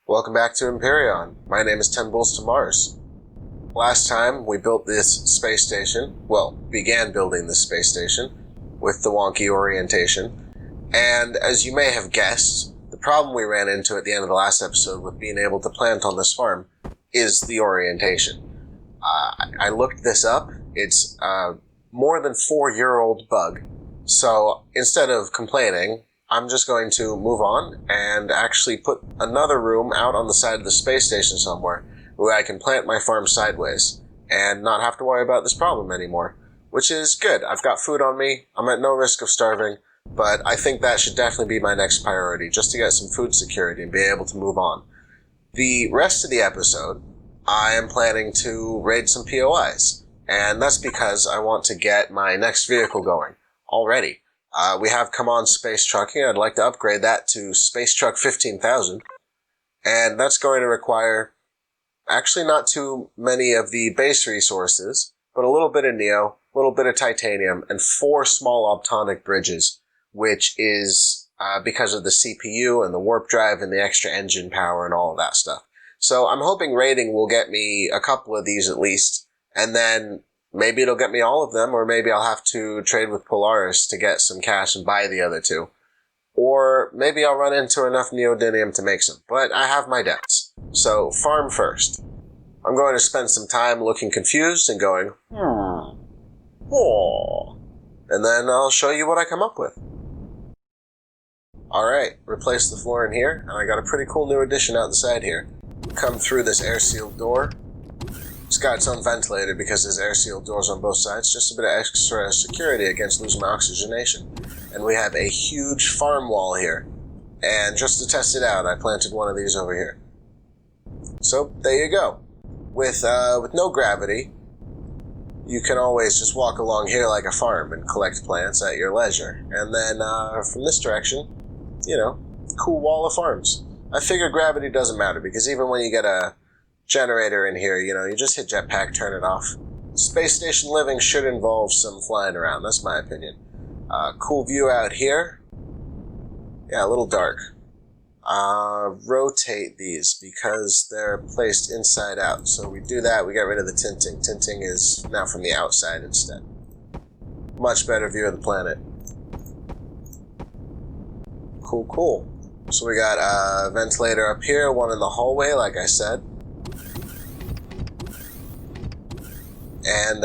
Welcome back to Empyrion. My name is 10 Bulls to Mars. Last time we built this space station, began building this space station with the wonky orientation, and as you may have guessed, the problem we ran into at the end of the last episode with being able to plant on this farm is the orientation. I looked this up. It's a more than 4-year-old bug, so instead of complaining, I'm just going to move on and actually put another room out on the side of the space station somewhere where I can plant my farm sideways and not have to worry about this problem anymore, which is good. I've got food on me. I'm at no risk of starving, but I think that should definitely be my next priority, just to get some food security and be able to move on. The rest of the episode, I am planning to raid some POIs, and that's because I want to get my next vehicle going already. We have come on space trucking. I'd like to upgrade that to Space Truck 15,000. And that's going to require actually not too many of the base resources, but a little bit of neo, a little bit of titanium, and 4 small optonic bridges, which is because of the CPU and the warp drive and the extra engine power and all of that stuff. So I'm hoping raiding will get me a couple of these at least, and then maybe it'll get me all of them, or maybe I'll have to trade with Polaris to get some cash and buy the other 2. Or maybe I'll run into enough neodymium to make some. But I have my doubts. So, farm first. I'm going to spend some time looking confused and going, oh. And then I'll show you what I come up with. Alright, replace the floor in here, and I got a pretty cool new addition out the side here. Come through this air-sealed door. It's got its own ventilator because there's air-sealed doors on both sides, just a bit of extra security against losing my oxygenation. And we have a huge farm wall here. And just to test it out, I planted one of these over here. So, there you go. With no gravity, you can always just walk along here like a farm and collect plants at your leisure. And then, from this direction, cool wall of farms. I figure gravity doesn't matter, because even when you get a generator in here, you just hit jetpack, turn it off. Space station living should involve some flying around, that's my opinion. Cool view out here. Yeah, a little dark. Rotate these because they're placed inside out. So we do that, we get rid of the tinting. Tinting is now from the outside instead. Much better view of the planet. Cool. So we got a ventilator up here, one in the hallway, like I said. And,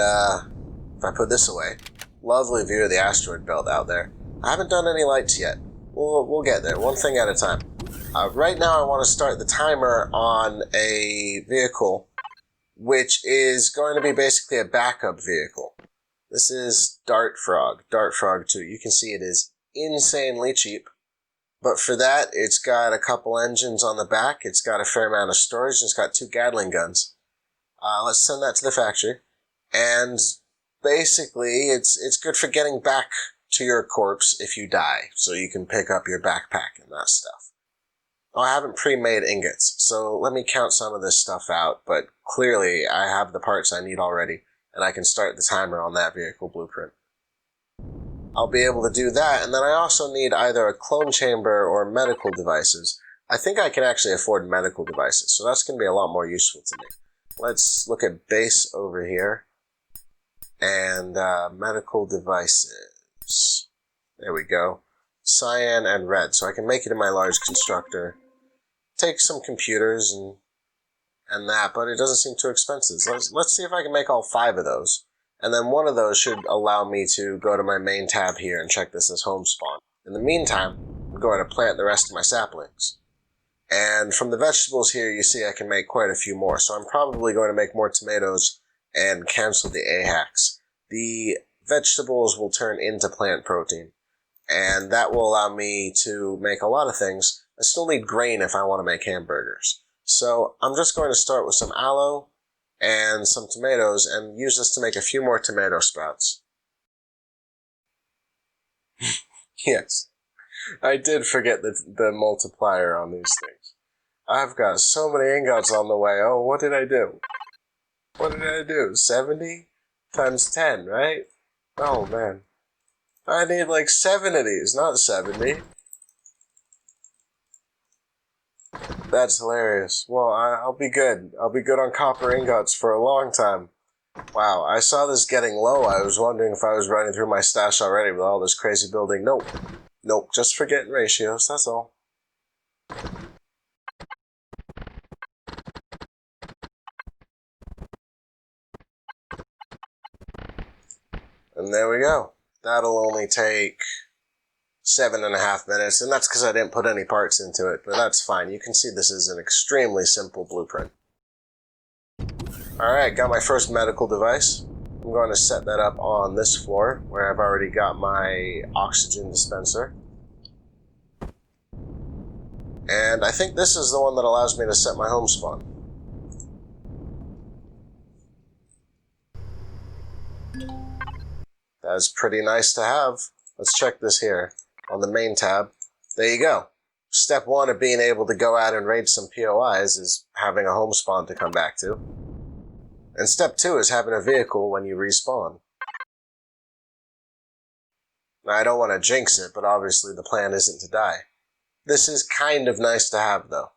if I put this away, lovely view of the asteroid belt out there. I haven't done any lights yet. We'll get there, one thing at a time. Right now I want to start the timer on a vehicle, which is going to be basically a backup vehicle. This is Dart Frog 2. You can see it is insanely cheap. But for that, it's got a couple engines on the back, it's got a fair amount of storage, and it's got 2 Gatling guns. Let's send that to the factory. And basically, it's good for getting back to your corpse if you die, so you can pick up your backpack and that stuff. Oh, I haven't pre-made ingots, so let me count some of this stuff out, but clearly I have the parts I need already, and I can start the timer on that vehicle blueprint. I'll be able to do that, and then I also need either a clone chamber or medical devices. I think I can actually afford medical devices, so that's going to be a lot more useful to me. Let's look at base over here. And medical devices. There we go. Cyan and red. So I can make it in my large constructor. Take some computers and that, but it doesn't seem too expensive. Let's see if I can make all 5 of those. And then one of those should allow me to go to my main tab here and check this as home spawn. In the meantime, I'm going to plant the rest of my saplings. And from the vegetables here, you see I can make quite a few more. So I'm probably going to make more tomatoes and cancel the AHACs. The vegetables will turn into plant protein, and that will allow me to make a lot of things. I still need grain if I want to make hamburgers. So I'm just going to start with some aloe and some tomatoes and use this to make a few more tomato sprouts. Yes, I did forget the multiplier on these things. I've got so many ingots on the way. Oh, what did I do? 70 times 10, right? Oh, man. I need like 7 of these, not 70. That's hilarious. Well, I'll be good. I'll be good on copper ingots for a long time. Wow, I saw this getting low. I was wondering if I was running through my stash already with all this crazy building. Nope. Nope, just forgetting ratios, that's all. And there we go. That'll only take 7.5 minutes, and that's because I didn't put any parts into it, but that's fine. You can see this is an extremely simple blueprint. Alright, got my first medical device. I'm going to set that up on this floor, where I've already got my oxygen dispenser. And I think this is the one that allows me to set my home spawn. That's pretty nice to have. Let's check this here on the main tab. There you go. Step 1 of being able to go out and raid some POIs is having a home spawn to come back to. And step 2 is having a vehicle when you respawn. Now, I don't want to jinx it, but obviously the plan isn't to die. This is kind of nice to have, though.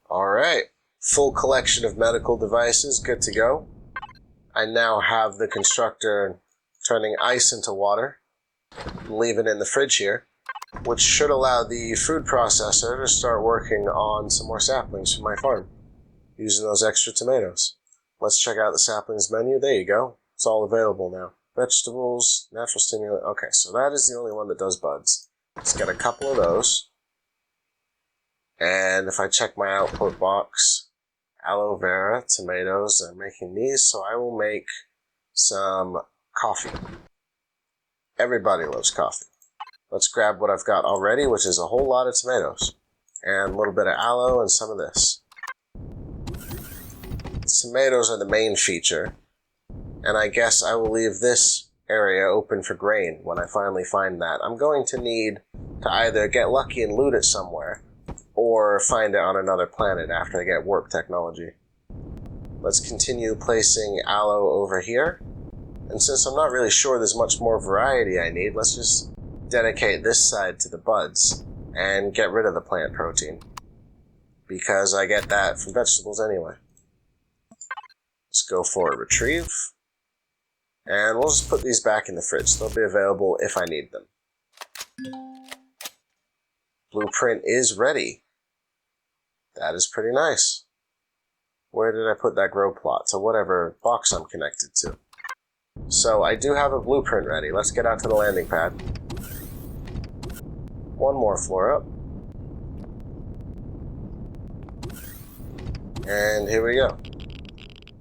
Alright, full collection of medical devices, good to go. I now have the constructor turning ice into water, and leave it in the fridge here, which should allow the food processor to start working on some more saplings for my farm, using those extra tomatoes. Let's check out the saplings menu. There you go. It's all available now. Vegetables, natural stimulant. Okay, so that is the only one that does buds. Let's get a couple of those. And if I check my output box, aloe vera, tomatoes, I'm making these, so I will make some coffee. Everybody loves coffee. Let's grab what I've got already, which is a whole lot of tomatoes, and a little bit of aloe and some of this. The tomatoes are the main feature, and I guess I will leave this area open for grain when I finally find that. I'm going to need to either get lucky and loot it somewhere, or find it on another planet after I get warp technology. Let's continue placing aloe over here. And since I'm not really sure there's much more variety I need, let's just dedicate this side to the buds and get rid of the plant protein, because I get that from vegetables anyway. Let's go for a retrieve. And we'll just put these back in the fridge. They'll be available if I need them. Blueprint is ready. That is pretty nice. Where did I put that grow plot? To whatever box I'm connected to. So I do have a blueprint ready. Let's get out to the landing pad. One more floor up. And here we go.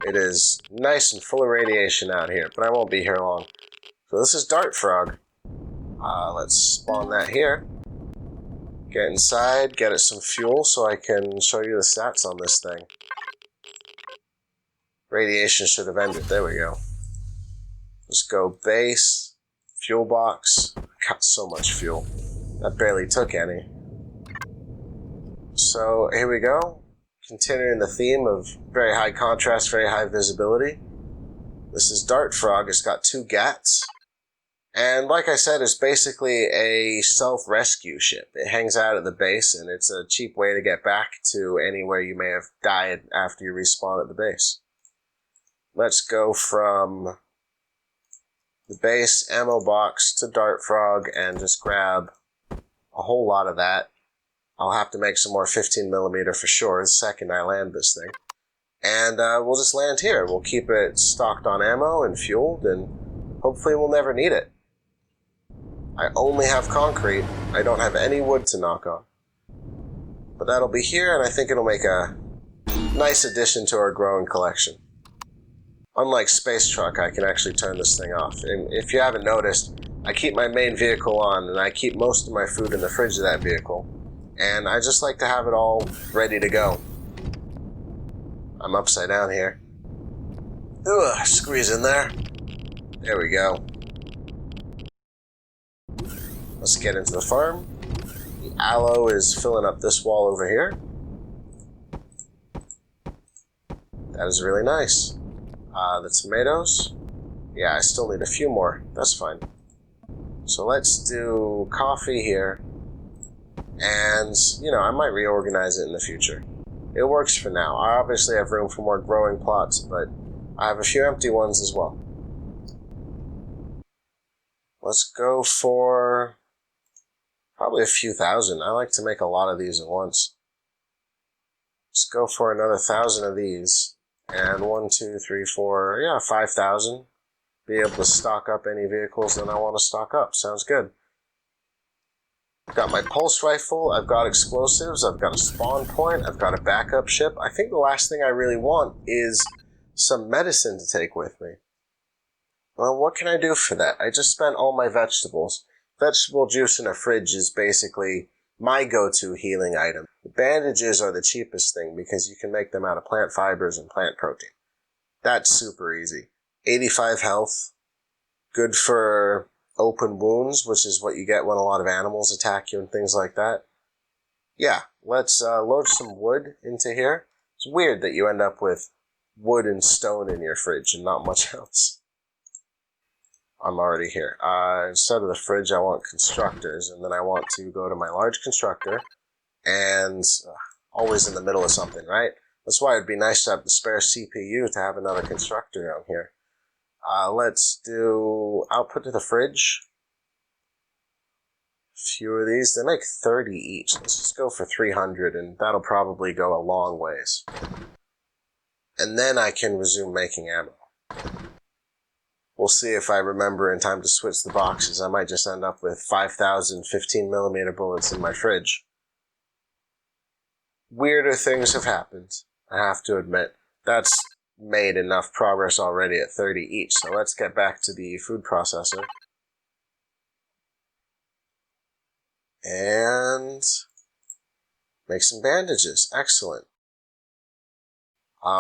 It is nice and full of radiation out here, but I won't be here long. So this is Dart Frog. Let's spawn that here. Get inside, get it some fuel so I can show you the stats on this thing. Radiation should have ended. There we go. Let's go base, fuel box. Got so much fuel. That barely took any. So here we go. Continuing the theme of very high contrast, very high visibility. This is Dart Frog. It's got 2 GATs. And like I said, it's basically a self-rescue ship. It hangs out at the base, and it's a cheap way to get back to anywhere you may have died after you respawn at the base. Let's go from the base ammo box to Dart Frog and just grab a whole lot of that. I'll have to make some more 15mm for sure the second I land this thing. And we'll just land here. We'll keep it stocked on ammo and fueled, and hopefully we'll never need it. I only have concrete. I don't have any wood to knock on. But that'll be here, and I think it'll make a nice addition to our growing collection. Unlike Space Truck, I can actually turn this thing off. And if you haven't noticed, I keep my main vehicle on, and I keep most of my food in the fridge of that vehicle. And I just like to have it all ready to go. I'm upside down here. Ugh, squeeze in there. There we go. Let's get into the farm. The aloe is filling up this wall over here. That is really nice. The tomatoes. Yeah, I still need a few more. That's fine. So let's do coffee here. And, you know, I might reorganize it in the future. It works for now. I obviously have room for more growing plots, but I have a few empty ones as well. Let's go for probably a few thousand. I like to make a lot of these at once. Let's go for another 1,000 of these. And 1, 2, 3, 4, yeah, 5,000. Be able to stock up any vehicles that I want to stock up. Sounds good. I've got my pulse rifle, I've got explosives, I've got a spawn point, I've got a backup ship. I think the last thing I really want is some medicine to take with me. Well, what can I do for that? I just spent all my vegetables. Vegetable juice in a fridge is basically my go-to healing item. The bandages are the cheapest thing because you can make them out of plant fibers and plant protein. That's super easy. 85 health, good for open wounds, which is what you get when a lot of animals attack you and things like that. Yeah, let's load some wood into here. It's weird that you end up with wood and stone in your fridge and not much else. I'm already here. Instead of the fridge, I want constructors, and then I want to go to my large constructor, and always in the middle of something, right? That's why it'd be nice to have the spare CPU to have another constructor down here. Let's do output to the fridge. A few of these. They make 30 each. Let's just go for 300, and that'll probably go a long ways. And then I can resume making ammo. We'll see if I remember in time to switch the boxes. I might just end up with 5,000 15mm bullets in my fridge. Weirder things have happened, I have to admit. That's made enough progress already at 30 each, so let's get back to the food processor. And make some bandages. Excellent.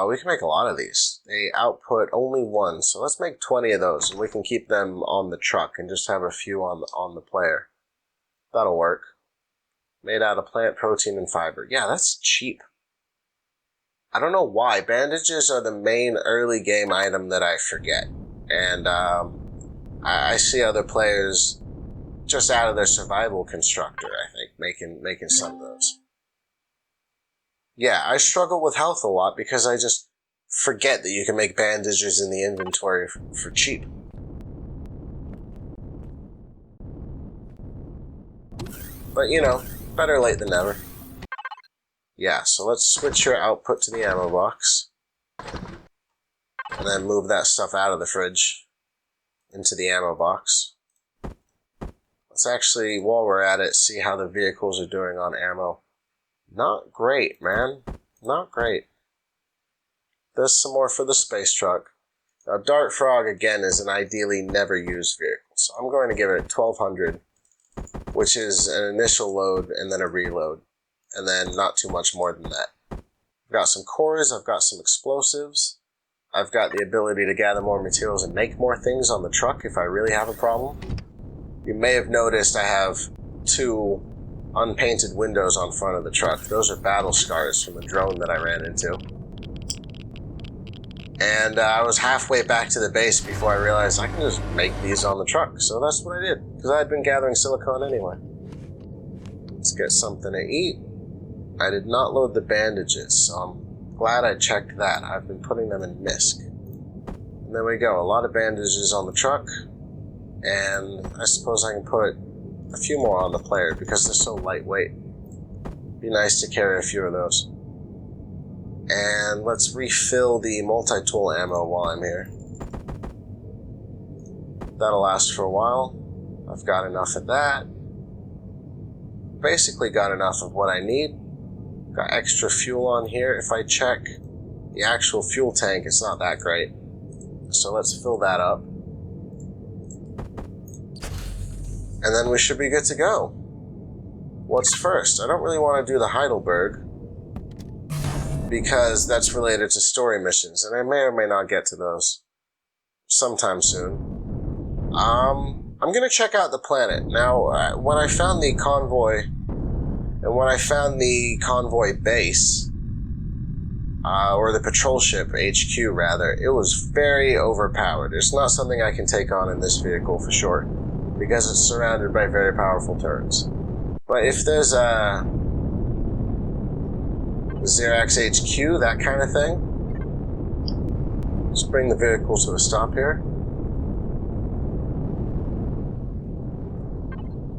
We can make a lot of these. They output only one, so let's make 20 of those, and we can keep them on the truck and just have a few on the player. That'll work. Made out of plant protein and fiber. Yeah, that's cheap. I don't know why. Bandages are the main early game item that I forget. And I see other players just out of their survival constructor, I think, making some of those. Yeah, I struggle with health a lot because I just forget that you can make bandages in the inventory for cheap. But, you know, better late than never. Yeah, so let's switch your output to the ammo box. And then move that stuff out of the fridge into the ammo box. Let's actually, while we're at it, see how the vehicles are doing on ammo. Not great, man. Not great. There's some more for the space truck. Now, Dart Frog, again, is an ideally never used vehicle. So I'm going to give it 1,200, which is an initial load and then a reload. And then not too much more than that. I've got some cores, I've got some explosives. I've got the ability to gather more materials and make more things on the truck if I really have a problem. You may have noticed I have 2 unpainted windows on front of the truck. Those are battle scars from a drone that I ran into. And I was halfway back to the base before I realized I can just make these on the truck. So that's what I did, because I had been gathering silicone anyway. Let's get something to eat. I did not load the bandages, so I'm glad I checked that. I've been putting them in MISC. And there we go, a lot of bandages on the truck. And I suppose I can put a few more on the player because they're so lightweight. Be nice to carry a few of those. And let's refill the multi-tool ammo while I'm here. That'll last for a while. I've got enough of that. Basically got enough of what I need. Got extra fuel on here. If I check the actual fuel tank, it's not that great. So let's fill that up. And then we should be good to go. What's first? I don't really want to do the Heidelberg because that's related to story missions, and I may or may not get to those sometime soon. I'm going to check out the planet. Now, when I found the convoy, and when I found the convoy base, or the patrol ship, HQ rather, it was very overpowered. It's not something I can take on in this vehicle for sure, because it's surrounded by very powerful turrets. But if there's a Xerax HQ, that kind of thing, let's bring the vehicle to a stop here.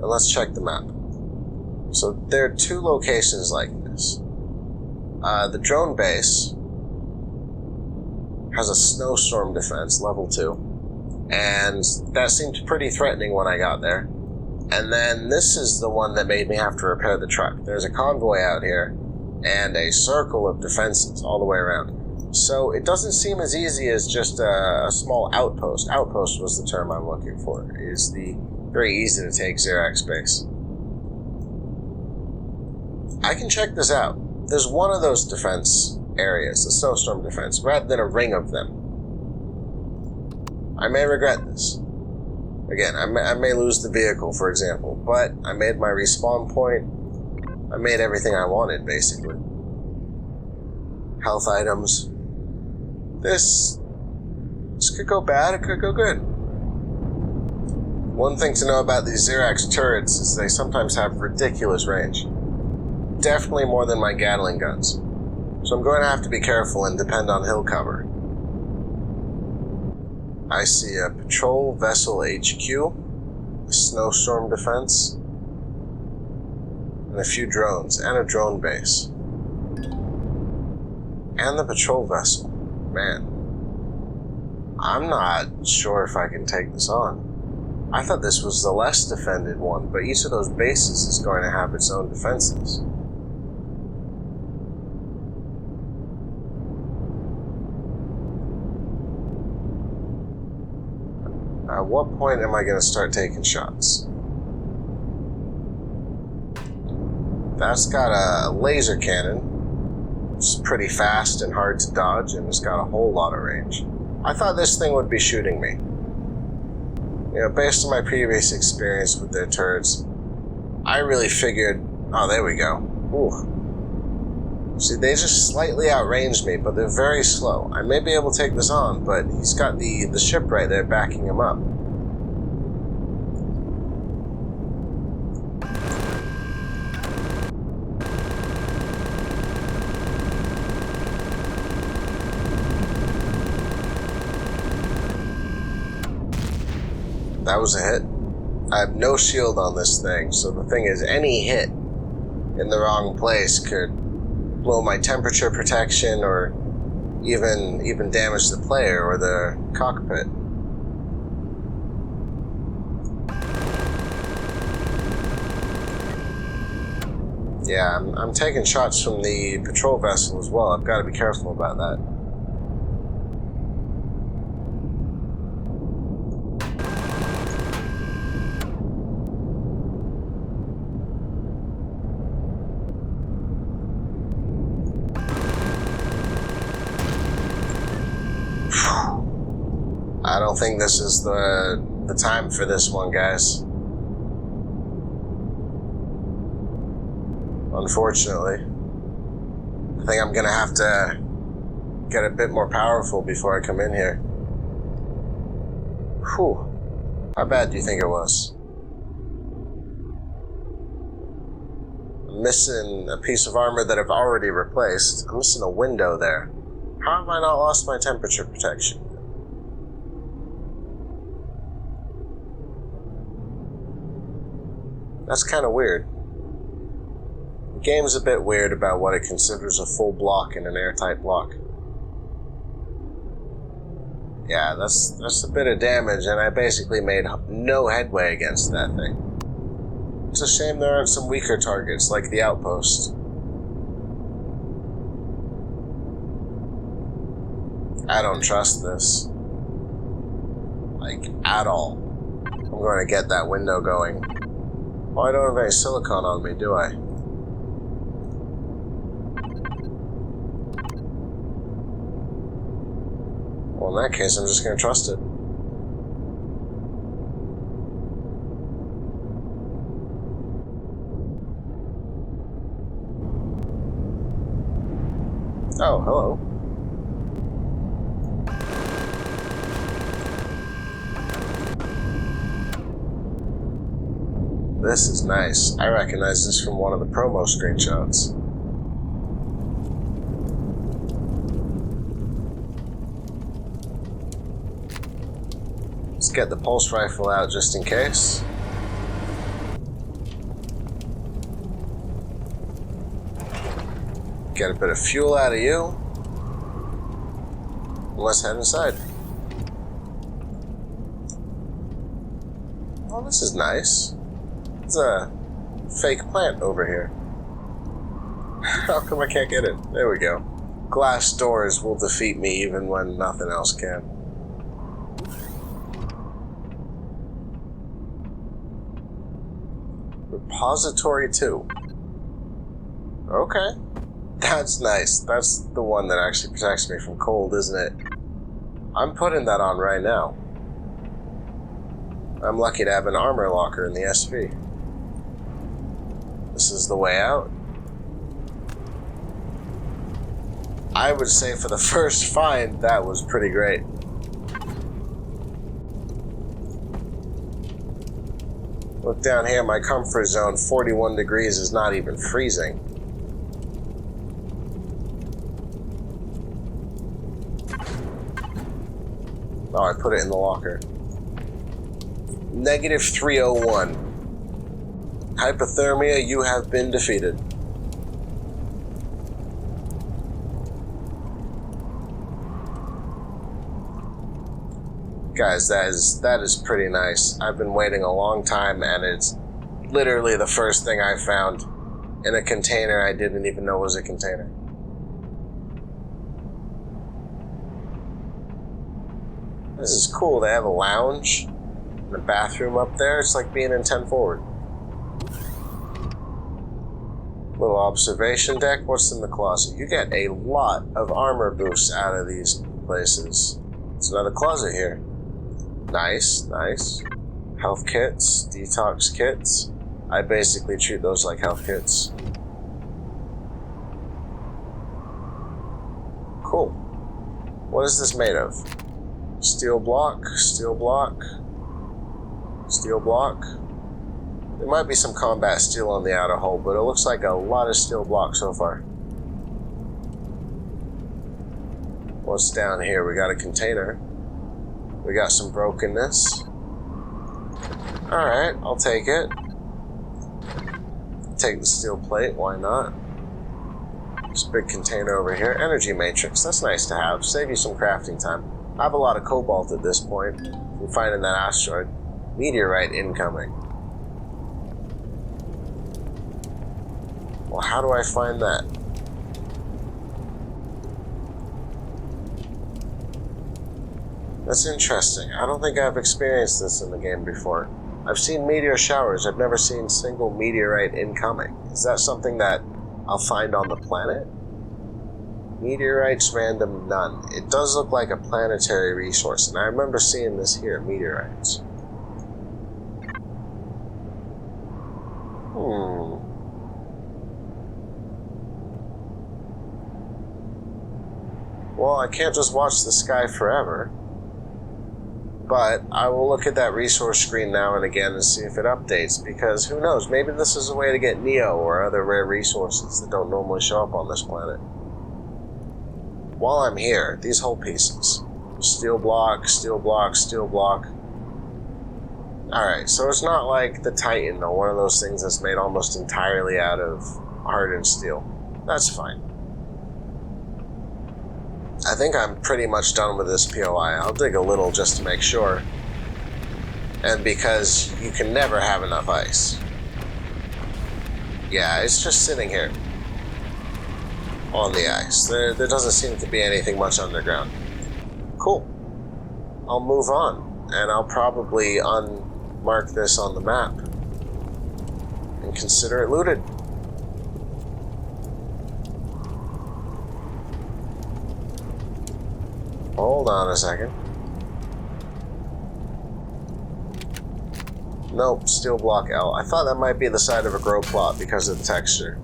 And let's check the map. So there are two locations like this. The drone base has a snowstorm defense, level 2. And that seemed pretty threatening when I got there. And then this is the one that made me have to repair the truck. There's a convoy out here, and a circle of defenses all the way around. So it doesn't seem as easy as just a small outpost. Outpost was the term I'm looking for. It is the very easy to take Xerax base. I can check this out. There's one of those defense areas, the snowstorm defense, rather than a ring of them. I may regret this. Again, I may lose the vehicle, for example, but I made my respawn point. I made everything I wanted, basically. Health items. This could go bad, it could go good. One thing to know about these Xerax turrets is they sometimes have ridiculous range. Definitely more than my Gatling guns. So I'm going to have to be careful and depend on hill cover. I see a patrol vessel HQ, a snowstorm defense, and a few drones, and a drone base. And the patrol vessel. Man, I'm not sure if I can take this on. I thought this was the less defended one, but each of those bases is going to have its own defenses. At what point am I going to start taking shots? That's got a laser cannon. It's pretty fast and hard to dodge, and it's got a whole lot of range. I thought this thing would be shooting me. You know, based on my previous experience with their turrets, I really figured, oh, there we go. Ooh. See, they just slightly outranged me, but they're very slow. I may be able to take this on, but he's got the ship right there backing him up. That was a hit. I have no shield on this thing, so the thing is, any hit in the wrong place could blow my temperature protection or even damage the player or the cockpit. Yeah, I'm taking shots from the patrol vessel as well. I've got to be careful about that. I don't think this is the time for this one, guys. Unfortunately. I think I'm gonna have to get a bit more powerful before I come in here. Whew. How bad do you think it was? I'm missing a piece of armor that I've already replaced. I'm missing a window there. How have I not lost my temperature protection? That's kind of weird. The game's a bit weird about what it considers a full block in an airtight block. Yeah, that's a bit of damage, and I basically made no headway against that thing. It's a shame there aren't some weaker targets, like the outpost. I don't trust this. Like, at all. I'm going to get that window going. Oh, I don't have any silicon on me, do I? Well, in that case, I'm just going to trust it. Oh, hello. This is nice. I recognize this from one of the promo screenshots. Let's get the pulse rifle out just in case. Get a bit of fuel out of you. Let's head inside. Oh, this is nice. It's a fake plant over here. How come I can't get it? There we go. Glass doors will defeat me even when nothing else can. Repository 2. Okay. That's nice. That's the one that actually protects me from cold, isn't it? I'm putting that on right now. I'm lucky to have an armor locker in the SV. This is the way out. I would say for the first find, that was pretty great. Look down here, my comfort zone, 41 degrees is not even freezing. Oh, I put it in the locker. Negative 301. Hypothermia, you have been defeated. Guys, that is pretty nice. I've been waiting a long time, and it's literally the first thing I found in a container I didn't even know was a container. This is cool. They have a lounge and a bathroom up there. It's like being in 10 forward. Little observation deck. What's in the closet? You get a lot of armor boosts out of these places. It's another closet here. Nice, nice. Health kits, detox kits. I basically treat those like health kits. Cool. What is this made of? Steel block, steel block, steel block. There might be some combat steel on the outer hull, but it looks like a lot of steel block so far. What's down here? We got a container. We got some brokenness. Alright, I'll take it. Take the steel plate, why not? This big container over here. Energy matrix, that's nice to have. Save you some crafting time. I have a lot of cobalt at this point from finding that asteroid. Meteorite incoming. Well, how do I find that? That's interesting. I don't think I've experienced this in the game before. I've seen meteor showers. I've never seen single meteorite incoming. Is that something that I'll find on the planet? Meteorites random none. It does look like a planetary resource, and I remember seeing this here, meteorites. Well, I can't just watch the sky forever. But I will look at that resource screen now and again and see if it updates, because who knows, maybe this is a way to get Neo or other rare resources that don't normally show up on this planet. While I'm here, these hull pieces. Steel block, steel block, steel block. Alright, so it's not like the Titan or one of those things that's made almost entirely out of hardened steel. That's fine. I think I'm pretty much done with this POI. I'll dig a little just to make sure. And because you can never have enough ice. Yeah, it's just sitting here. On the ice. There doesn't seem to be anything much underground. Cool. I'll move on. And I'll probably unmark this on the map. And consider it looted. Hold on a second. Nope, steel block L. I thought that might be the side of a grow plot because of the texture.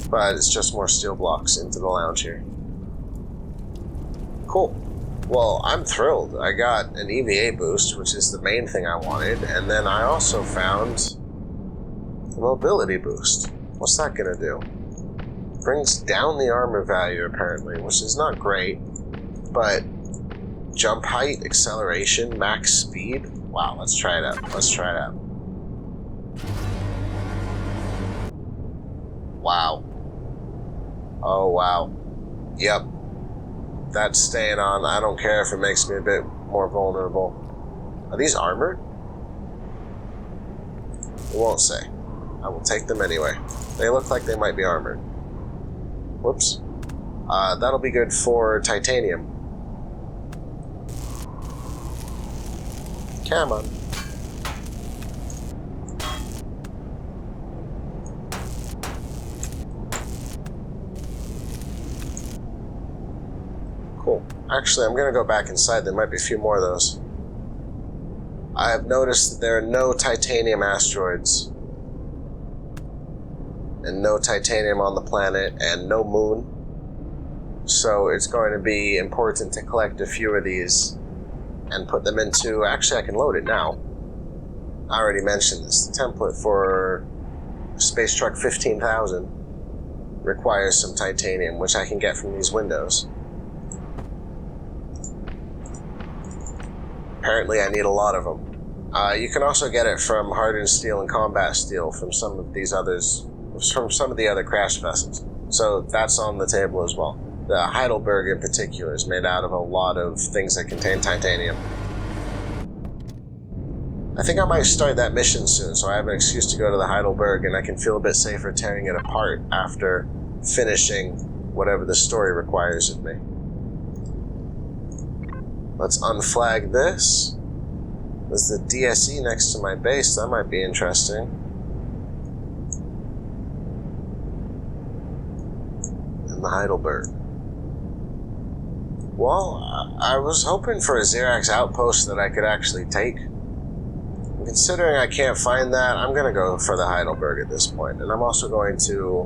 But it's just more steel blocks into the lounge here. Cool. Well, I'm thrilled. I got an EVA boost, which is the main thing I wanted, and then I also found a mobility boost. What's that gonna do? Brings down the armor value, apparently, which is not great, but jump height, acceleration, max speed? Wow, let's try it out. Let's try it out. Wow. Oh, wow. Yep. That's staying on. I don't care if it makes me a bit more vulnerable. Are these armored? It won't say. I will take them anyway. They look like they might be armored. Whoops. That'll be good for titanium. Come on. Cool. Actually, I'm gonna go back inside. There might be a few more of those. I have noticed that there are no titanium asteroids. And no titanium on the planet, and no moon. So it's going to be important to collect a few of these and put them into... Actually, I can load it now. I already mentioned this. The template for Space Truck 15,000 requires some titanium, which I can get from these windows. Apparently, I need a lot of them. You can also get it from hardened steel and combat steel from some of these others, from some of the other crash vessels. So that's on the table as well. The Heidelberg in particular is made out of a lot of things that contain titanium. I think I might start that mission soon, so I have an excuse to go to the Heidelberg and I can feel a bit safer tearing it apart after finishing whatever the story requires of me. Let's unflag this. There's the DSE next to my base. That might be interesting. And the Heidelberg. Well, I was hoping for a Xerax outpost that I could actually take. And considering I can't find that, I'm going to go for the Heidelberg at this point. And I'm also going to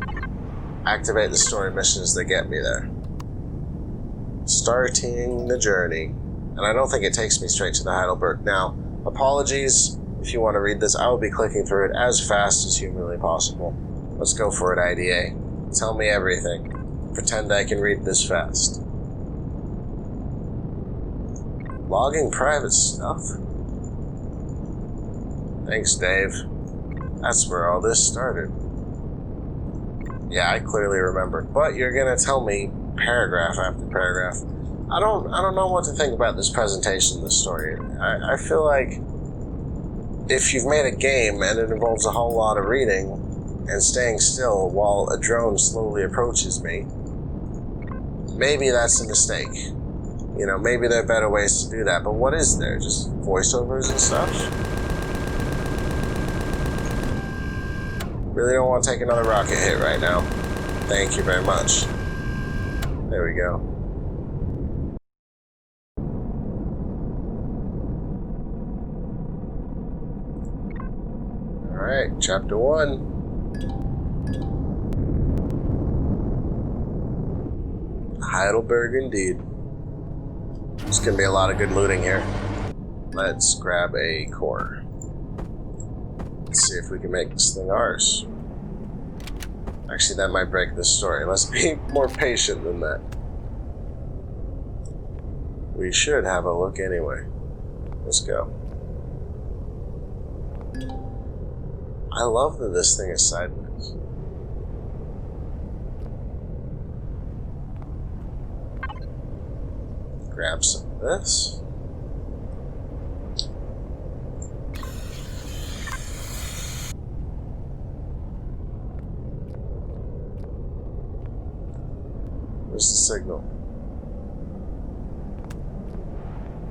activate the story missions that get me there. Starting the journey. And I don't think it takes me straight to the Heidelberg. Now, apologies if you want to read this. I will be clicking through it as fast as humanly possible. Let's go for it, IDA. Tell me everything. Pretend I can read this fast. Logging private stuff? Thanks, Dave. That's where all this started. Yeah, I clearly remember. But you're gonna tell me paragraph after paragraph. I don't know what to think about this presentation, this story. I feel like if you've made a game and it involves a whole lot of reading and staying still while a drone slowly approaches me, maybe that's a mistake. You know, maybe there are better ways to do that, but what is there? Just voiceovers and stuff? Really don't want to take another rocket hit right now. Thank you very much. There we go. Alright, chapter 1. Heidelberg indeed. There's gonna be a lot of good looting here. Let's grab a core. Let's see if we can make this thing ours. Actually, that might break this story. Let's be more patient than that. We should have a look anyway. Let's go. I love that this thing is sideways. Grab some of this. Where's the signal?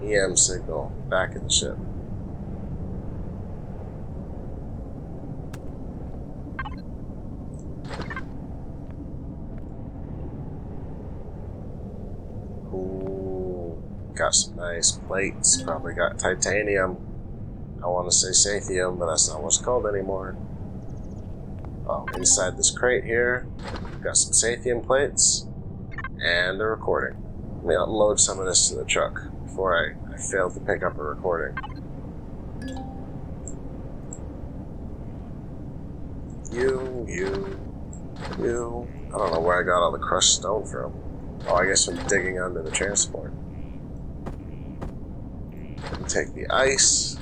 EM signal. Back in the ship. Got some nice plates, probably got titanium. I want to say sathium, but that's not what's called anymore. Oh, inside this crate here, got some sathium plates and a recording. Let me unload some of this to the truck before I failed to pick up a recording. You. I don't know where I got all the crushed stone from. Oh, I guess from digging under the transport. Take the ice.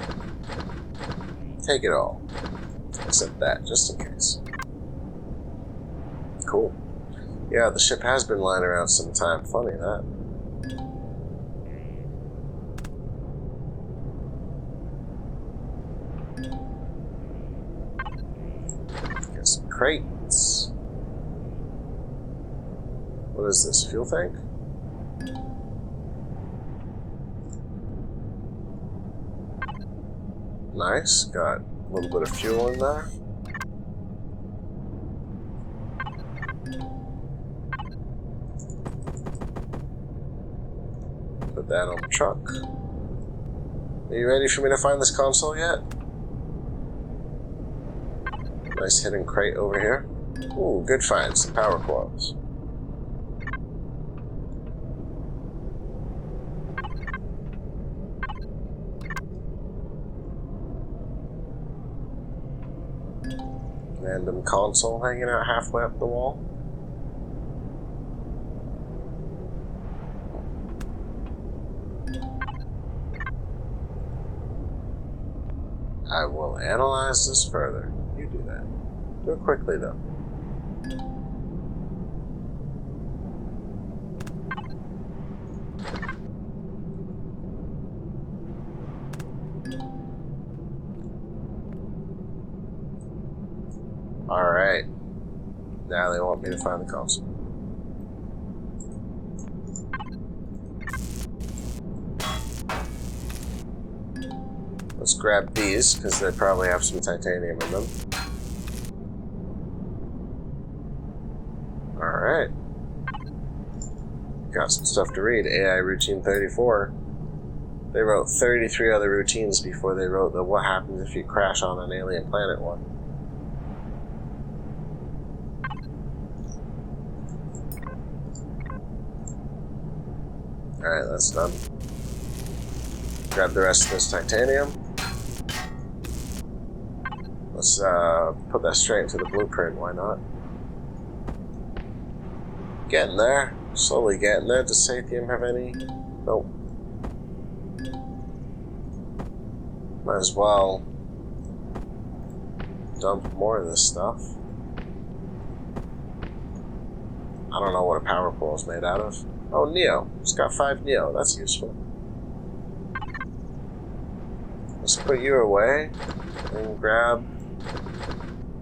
Take it all. Except that, just in case. Cool. Yeah, the ship has been lying around some time. Funny that. Get some crates. What is this, fuel tank? Nice, got a little bit of fuel in there. Put that on the truck. Are you ready for me to find this console yet? Nice hidden crate over here. Ooh, good find, some power coils. Random console hanging out halfway up the wall. I will analyze this further. You do that. Do it quickly, though. Alright. Now they want me to find the console. Let's grab these, because they probably have some titanium in them. Alright. Got some stuff to read. AI Routine 34. They wrote 33 other routines before they wrote the what happens if you crash on an alien planet one. Alright, that's done. Grab the rest of this titanium. Let's put that straight into the blueprint, why not? Getting there. Slowly getting there. Does Sathium have any? Nope. Might as well dump more of this stuff. I don't know what a power pole is made out of. Oh, Neo. It's got 5 Neo. That's useful. Let's put you away and grab,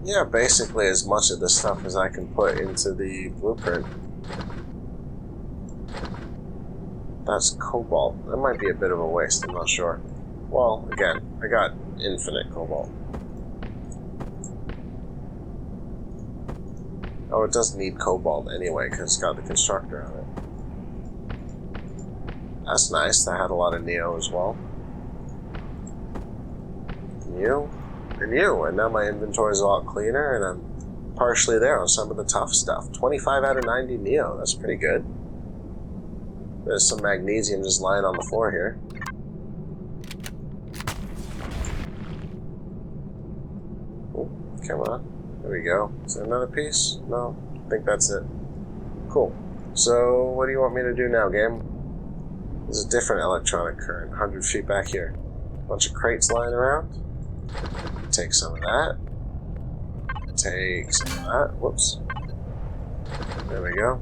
yeah, basically as much of this stuff as I can put into the blueprint. That's cobalt. That might be a bit of a waste, I'm not sure. Well, again, I got infinite cobalt. Oh, it does need cobalt anyway, because it's got the constructor on it. That's nice, that had a lot of Neo as well. New, and now my inventory is a lot cleaner, and I'm partially there on some of the tough stuff. 25 out of 90 Neo, that's pretty good. There's some magnesium just lying on the floor here. Oh, come on, there we go. Is there another piece? No, I think that's it. Cool. So, what do you want me to do now, game? There's a different electronic current, 100 feet back here. Bunch of crates lying around. Take some of that. Take some of that. Whoops. There we go.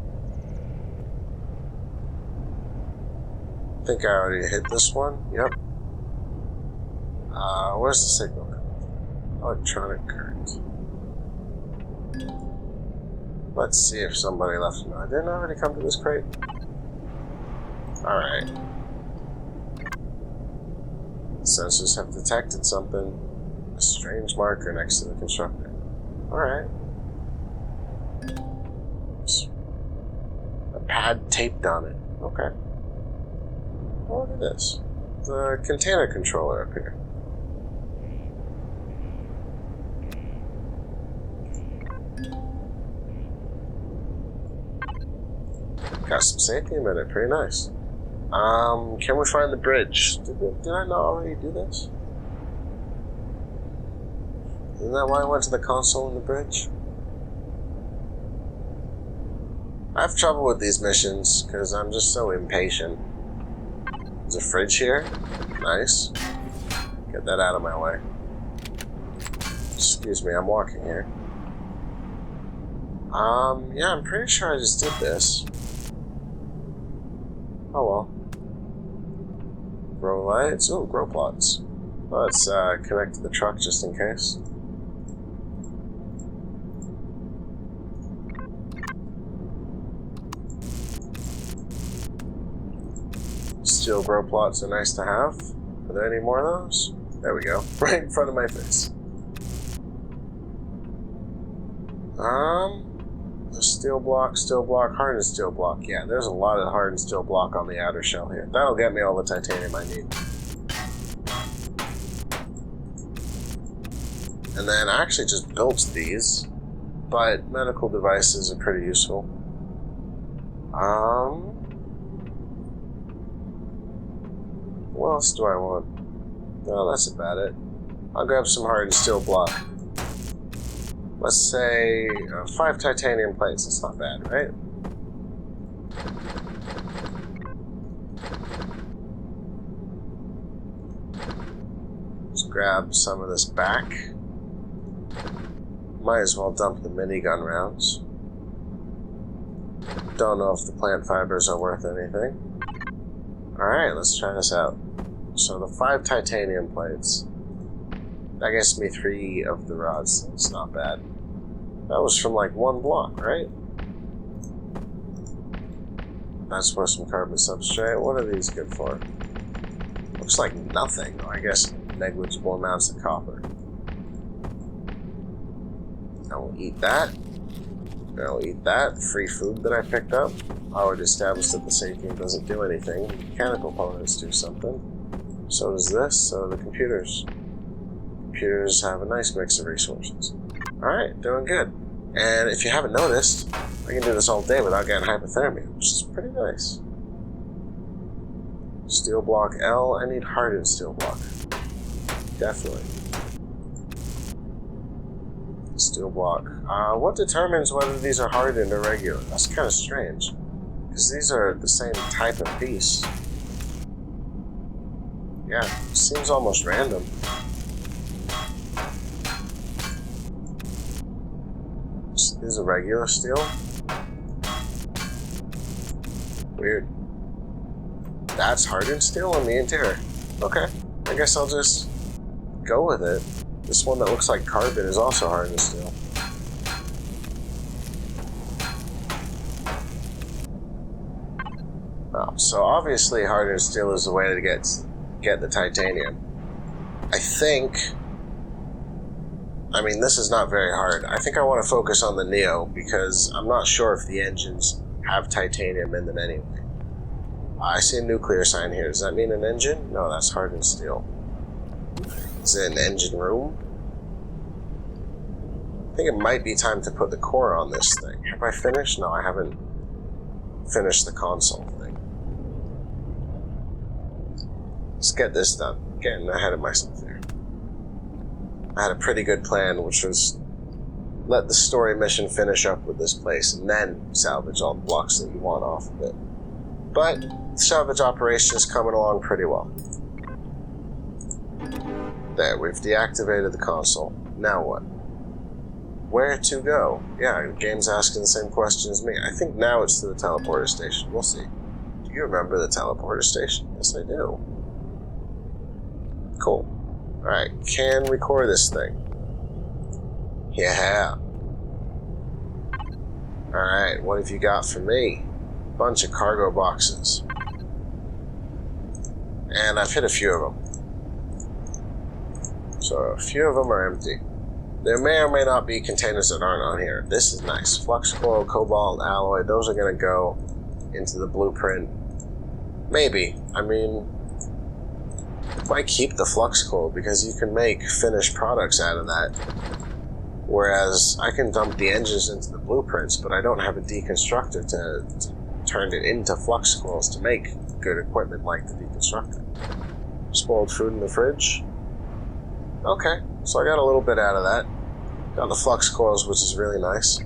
I think I already hit this one. Yep. Where's the signal? Electronic current. Let's see if somebody left. No, I didn't already come to this crate. Alright. Sensors have detected something. A strange marker next to the constructor. Alright. A pad taped on it. Okay. Oh, look at this. The container controller up here. Got some saphium in it, pretty nice. Can we find the bridge? Did I not already do this? Isn't that why I went to the console and the bridge? I have trouble with these missions because I'm just so impatient. There's a fridge here. Nice. Get that out of my way. Excuse me, I'm walking here. Yeah, I'm pretty sure I just did this. Oh well. Grow lights. Ooh, grow plots. Let's connect to the truck just in case. Steel grow plots are nice to have. Are there any more of those? There we go. Right in front of my face. The steel block, hardened steel block. Yeah, there's a lot of hardened steel block on the outer shell here. That'll get me all the titanium I need. And then I actually just built these, but medical devices are pretty useful. What else do I want? No, that's about it. I'll grab some hardened steel block. Let's say 5 titanium plates. That's not bad, right? Let's grab some of this back. Might as well dump the minigun rounds. Don't know if the plant fibers are worth anything. Alright, let's try this out. So the 5 titanium plates. That gets me 3 of the rods. That's not bad. That was from like 1 block, right? That's worth some carbon substrate. What are these good for? Looks like nothing. I guess negligible amounts of copper. I will eat that. I'll eat that. Free food that I picked up. I already established that the saphium doesn't do anything. Mechanical components do something. So does this. So do the computers. Computers have a nice mix of resources. Alright, doing good. And if you haven't noticed, I can do this all day without getting hypothermia, which is pretty nice. Steel block L. I need hardened steel block. Definitely. Steel block. What determines whether these are hardened or regular? That's kind of strange. Because these are the same type of piece. Yeah, seems almost random. This is a regular steel. Weird. That's hardened steel on the interior. Okay, I guess I'll just go with it. This one that looks like carbon is also hardened steel. Oh, so obviously hardened steel is the way to get the titanium. I think... I mean, this is not very hard. I think I want to focus on the Neo because I'm not sure if the engines have titanium in them anyway. I see a nuclear sign here. Does that mean an engine? No, that's hardened steel. Is it an engine room? I think it might be time to put the core on this thing. Have I finished? No, I haven't finished the console thing. Let's get this done. Getting ahead of myself here. I had a pretty good plan, which was let the story mission finish up with this place and then salvage all the blocks that you want off of it. But the salvage operation is coming along pretty well. There, we've deactivated the console. Now what? Where to go? Yeah, the game's asking the same question as me. I think now it's to the teleporter station. We'll see. Do you remember the teleporter station? Yes, I do. Cool. Alright, can record this thing. Yeah. Alright, what have you got for me? Bunch of cargo boxes. And I've hit a few of them. So a few of them are empty. There may or may not be containers that aren't on here. This is nice. Flux coil, cobalt, alloy, those are going to go into the blueprint. Maybe. I mean... might keep the flux coil because you can make finished products out of that. Whereas I can dump the engines into the blueprints, but I don't have a deconstructor to turned it into flux coils to make good equipment like the deconstructor. Spoiled food in the fridge. Okay, so I got a little bit out of that. Got the flux coils, which is really nice.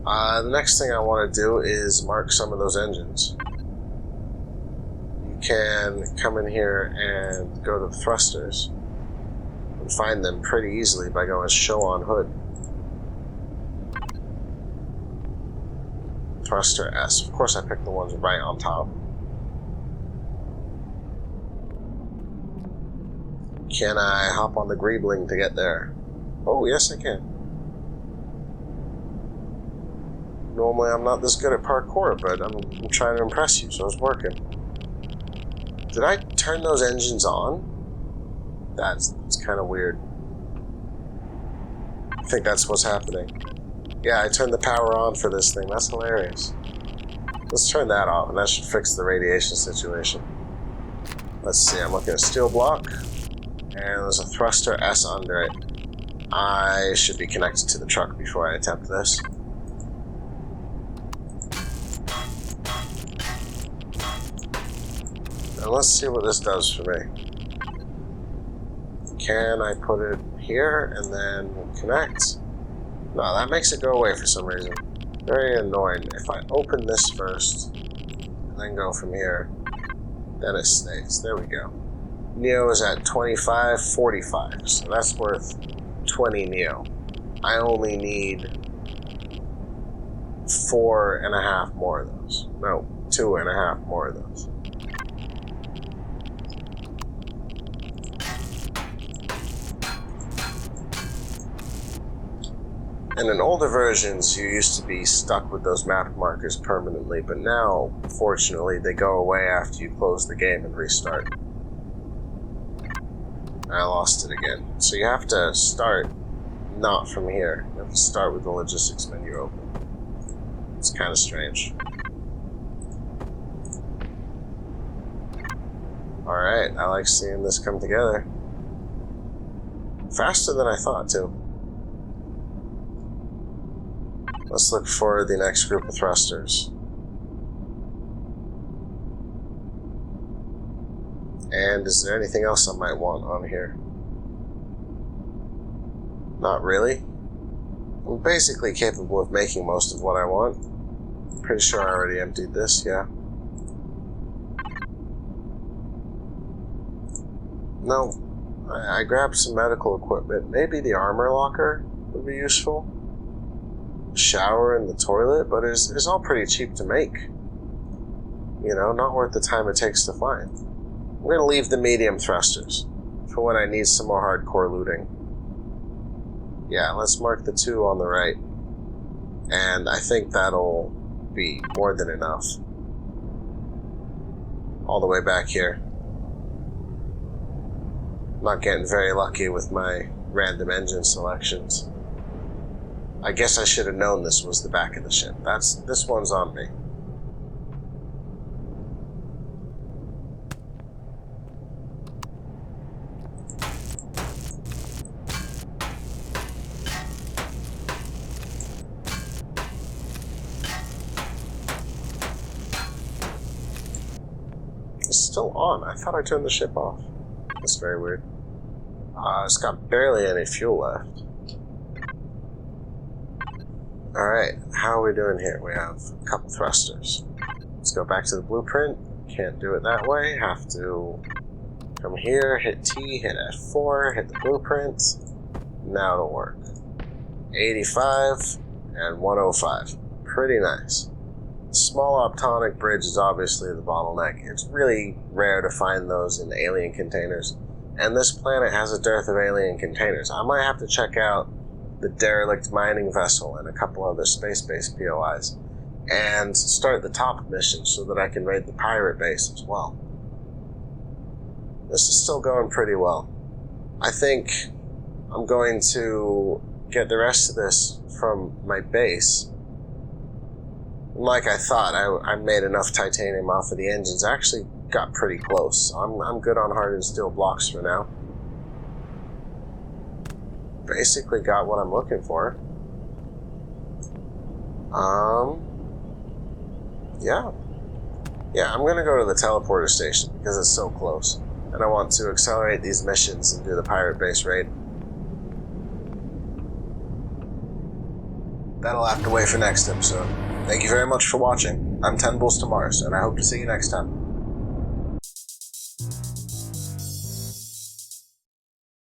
The next thing I want to do is mark some of those engines. You can come in here and go to the thrusters and find them pretty easily by going show on hood. Thruster S. Of course I picked the ones right on top. Can I hop on the Greebling to get there? Oh, yes I can. Normally I'm not this good at parkour, but I'm trying to impress you, so it's working. Did I turn those engines on? That's kind of weird. I think that's what's happening. Yeah, I turned the power on for this thing. That's hilarious. Let's turn that off, and that should fix the radiation situation. Let's see, I'm looking at steel block, and there's a thruster S under it. I should be connected to the truck before I attempt this. And let's see what this does for me. Can I put it here and then connect? No, that makes it go away for some reason. Very annoying. If I open this first and then go from here, then it stays. There we go. Neo is at 25.45, so that's worth 20 Neo. I only need 4.5 more of those. No, 2.5 more of those. And in older versions, you used to be stuck with those map markers permanently, but now, fortunately, they go away after you close the game and restart. I lost it again. So you have to start not from here. You have to start with the logistics menu open. It's kind of strange. Alright, I like seeing this come together. Faster than I thought, too. Let's look for the next group of thrusters. And is there anything else I might want on here? Not really. I'm basically capable of making most of what I want. Pretty sure I already emptied this, yeah. No, I grabbed some medical equipment. Maybe the armor locker would be useful. Shower and the toilet, but it's all pretty cheap to make. You know, not worth the time it takes to find. I'm going to leave the medium thrusters for when I need some more hardcore looting. Yeah, let's mark the 2 on the right. And I think that'll be more than enough. All the way back here. Not getting very lucky with my random engine selections. I guess I should have known this was the back of the ship. This one's on me. It's still on. I thought I turned the ship off. That's very weird. It's got barely any fuel left. Alright, how are we doing here? We have a couple thrusters. Let's go back to the blueprint. Can't do it that way. Have to come here, hit T, hit F4, hit the blueprint. Now it'll work. 85 and 105. Pretty nice. Small optonic bridge is obviously the bottleneck. It's really rare to find those in alien containers. And this planet has a dearth of alien containers. I might have to check out the derelict mining vessel and a couple other space-based POIs, and start the top mission so that I can raid the pirate base as well. This is still going pretty well. I think I'm going to get the rest of this from my base. Like I thought, I made enough titanium off of the engines. I actually got pretty close. So I'm good on hardened steel blocks for now. Basically got what I'm looking for. Yeah. Yeah, I'm gonna go to the teleporter station because it's so close. And I want to accelerate these missions and do the pirate base raid. That'll have to wait for next episode. Thank you very much for watching. I'm 10 Bulls to Mars, and I hope to see you next time.